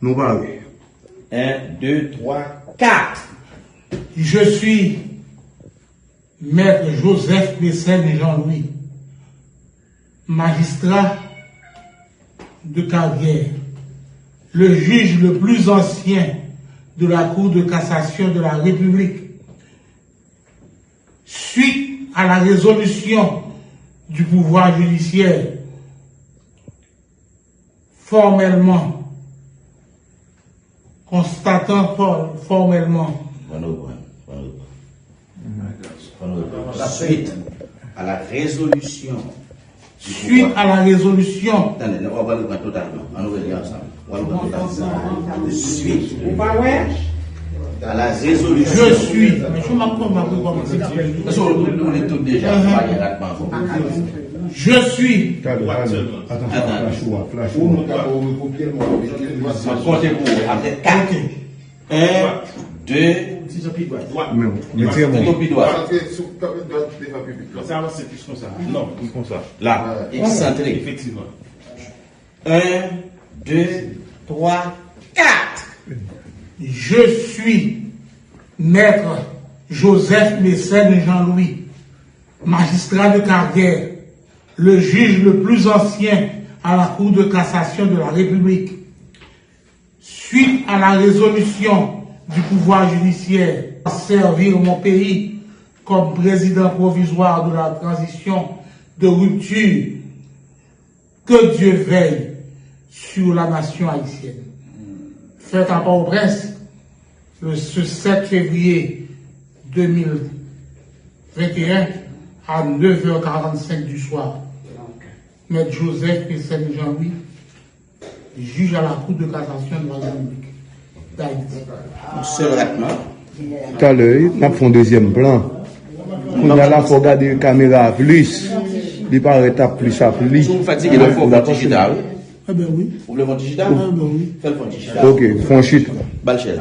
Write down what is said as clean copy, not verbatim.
Nous parlons. 1, 2, 3, 4. Je suis Maître Joseph Mécène Jean-Louis, magistrat de carrière, le juge le plus ancien de la Cour de cassation de la République. Suite à la résolution du pouvoir judiciaire, formellement, constatant formellement Suite à la résolution. Suite à la résolution. Attendez, on va le prendre totalement. On va le dire ensemble. On va le prendre totalement. Suite à la résolution. Je suis. Mais je m'appelle Parce qu'on est tous déjà. Je suis. Attends, flash. Comptez pour après 4. 1, 2, Non, comme ça. Là. excentré. Effectivement. 1, 2, 3, 4. Je suis Maître Joseph Mécène Jean-Louis, magistrat de carrière, le juge le plus ancien à la Cour de cassation de la République. Suite à la résolution du pouvoir judiciaire à servir mon pays comme président provisoire de la transition de rupture, que Dieu veille sur la nation haïtienne. Fait à Port-au-Prince ce 7 février 2021 à 9h45 du soir. Maître Joseph Mécène Jean-Louis, juge à la Cour de cassation de la République d'Haïti. Tout à l'heure, nous avons un deuxième plan. On a là, il faut regarder la caméra plus. Il paraît plus à plus. Si vous fatiguez, il faut votre digital. Ah ben oui. Vous voulez votre digital? Ah ben oui. Faites votre digital. Ok, franchite. Balchaise.